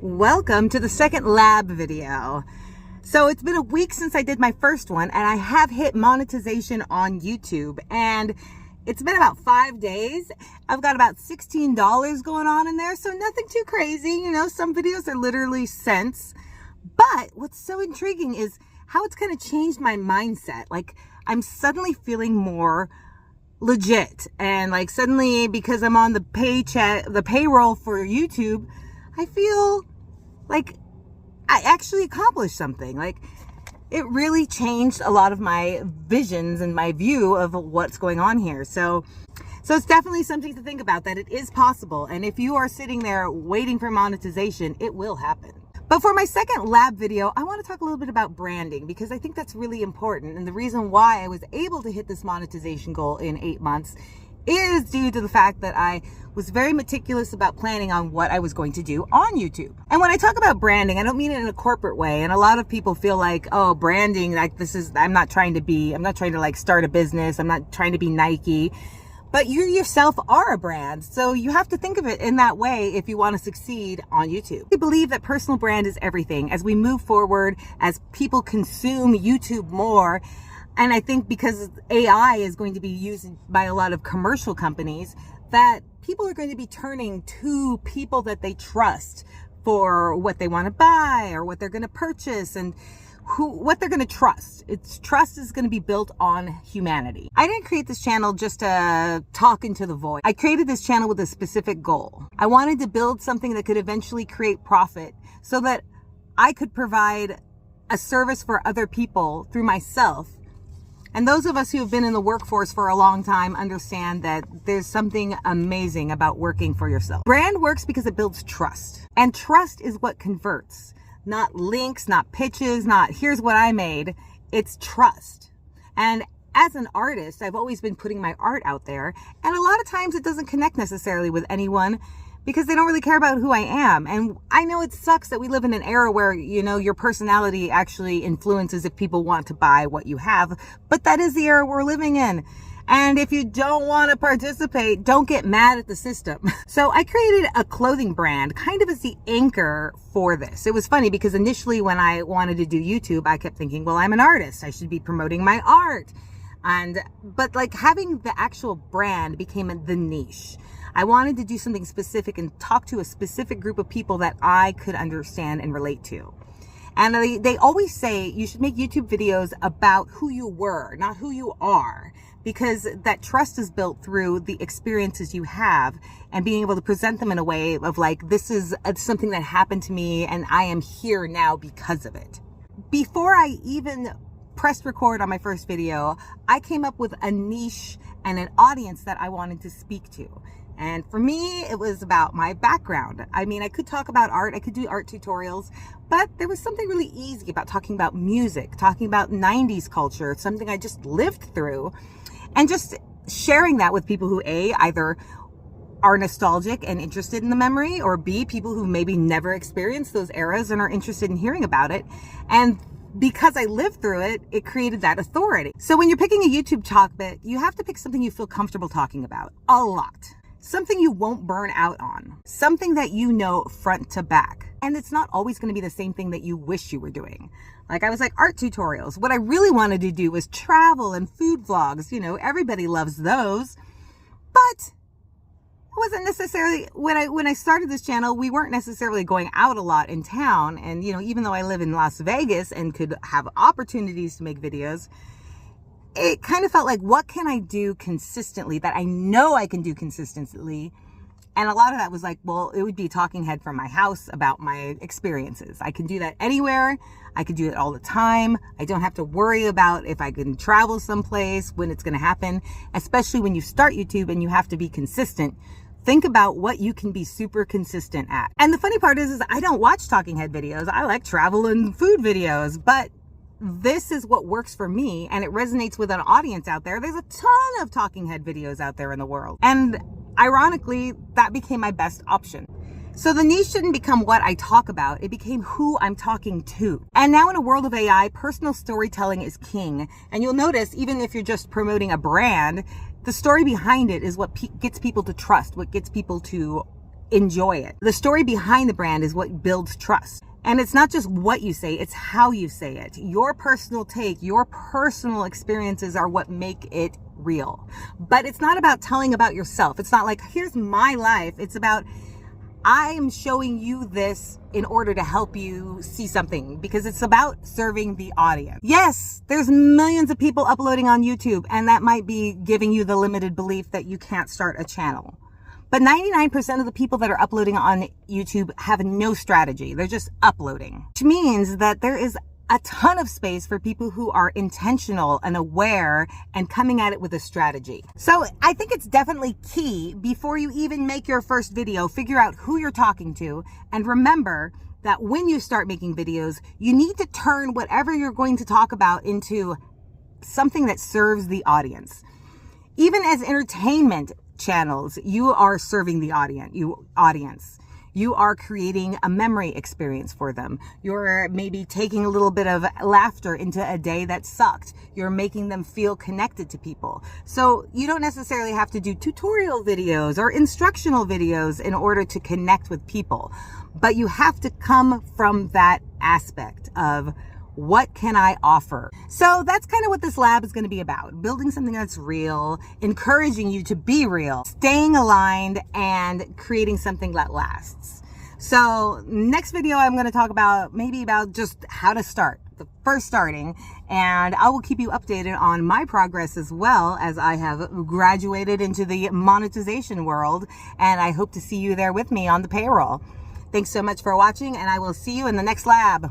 Welcome to the second lab video. So it's been a week since I did my first one, and I have hit monetization on YouTube, and it's been about 5 days. I've got about $16 going on in there, so nothing too crazy. You know, some videos are literally cents. But what's so intriguing is how it's kind of changed my mindset. Like, I'm suddenly feeling more legit, and like suddenly, because I'm on the payroll for YouTube, I feel like I actually accomplished something. Like, it really changed a lot of my visions and my view of what's going on here. So it's definitely something to think about, that it is possible. And if you are sitting there waiting for monetization, it will happen. But for my second lab video, I want to talk a little bit about branding, because I think that's really important. And the reason why I was able to hit this monetization goal in 8 months is due to the fact that I was very meticulous about planning on what I was going to do on YouTube. And when I talk about branding, I don't mean it in a corporate way. And a lot of people feel like, oh, branding, like I'm not trying to like start a business. I'm not trying to be Nike. But you yourself are a brand, so you have to think of it in that way if you want to succeed on YouTube. We believe that personal brand is everything. As we move forward, as people consume YouTube more, and I think because AI is going to be used by a lot of commercial companies, that people are going to be turning to people that they trust for what they want to buy or what they're going to purchase, and what they're going to trust. Trust is going to be built on humanity. I didn't create this channel just to talk into the void. I created this channel with a specific goal. I wanted to build something that could eventually create profit so that I could provide a service for other people through myself. And those of us who have been in the workforce for a long time understand that there's something amazing about working for yourself. Brand works because it builds trust. And trust is what converts. Not links, not pitches, not here's what I made. It's trust. And as an artist, I've always been putting my art out there. And a lot of times it doesn't connect necessarily with anyone because they don't really care about who I am. And I know it sucks that we live in an era where, you know, your personality actually influences if people want to buy what you have. But that is the era we're living in. And if you don't want to participate, don't get mad at the system. So I created a clothing brand kind of as the anchor for this. It was funny because initially when I wanted to do YouTube, I kept thinking, well, I'm an artist. I should be promoting my art. But like having the actual brand became the niche. I wanted to do something specific and talk to a specific group of people that I could understand and relate to. And they always say you should make YouTube videos about who you were, not who you are, because that trust is built through the experiences you have and being able to present them in a way of like, this is something that happened to me and I am here now because of it. Before I even pressed record on my first video, I came up with a niche and an audience that I wanted to speak to. And for me, it was about my background. I mean, I could talk about art, I could do art tutorials, but there was something really easy about talking about music, talking about 90s culture, something I just lived through, and just sharing that with people who A, either are nostalgic and interested in the memory, or B, people who maybe never experienced those eras and are interested in hearing about it. And because I lived through it, it created that authority. So when you're picking a YouTube topic, you have to pick something you feel comfortable talking about a lot. Something you won't burn out on. Something that you know front to back. And it's not always going to be the same thing that you wish you were doing. Like I was like art tutorials. What I really wanted to do was travel and food vlogs. You know, everybody loves those. But it wasn't necessarily, when I started this channel, we weren't necessarily going out a lot in town. And, you know, even though I live in Las Vegas and could have opportunities to make videos, it kind of felt like, what can I do consistently that I know I can do consistently? And a lot of that was like, well, it would be talking head from my house about my experiences. I can do that anywhere. I can do it all the time. I don't have to worry about if I can travel someplace, when it's going to happen, especially when you start YouTube and you have to be consistent. Think about what you can be super consistent at. And the funny part is I don't watch talking head videos. I like travel and food videos, but this is what works for me, and it resonates with an audience out there. There's a ton of talking head videos out there in the world. And ironically, that became my best option. So the niche didn't become what I talk about. It became who I'm talking to. And now in a world of AI, personal storytelling is king. And you'll notice, even if you're just promoting a brand, the story behind it is what gets people to trust, what gets people to enjoy it. The story behind the brand is what builds trust. And it's not just what you say, it's how you say it. Your personal take, your personal experiences are what make it real. But it's not about telling about yourself. It's not like, here's my life. It's about, I am showing you this in order to help you see something, because it's about serving the audience. Yes, there's millions of people uploading on YouTube, and that might be giving you the limited belief that you can't start a channel. But 99% of the people that are uploading on YouTube have no strategy. They're just uploading, which means that there is a ton of space for people who are intentional and aware and coming at it with a strategy. So I think it's definitely key, before you even make your first video, figure out who you're talking to, and remember that when you start making videos, you need to turn whatever you're going to talk about into something that serves the audience. Even as entertainment channels, you are serving the audience. You are creating a memory experience for them. You're maybe taking a little bit of laughter into a day that sucked. You're making them feel connected to people. So you don't necessarily have to do tutorial videos or instructional videos in order to connect with people, but you have to come from that aspect of, what can I offer? So that's kind of what this lab is going to be about. Building something that's real, encouraging you to be real, staying aligned, and creating something that lasts. So next video, I'm going to talk about just how to start, the first starting, and I will keep you updated on my progress as well, as I have graduated into the monetization world, and I hope to see you there with me on the payroll. Thanks so much for watching, and I will see you in the next lab.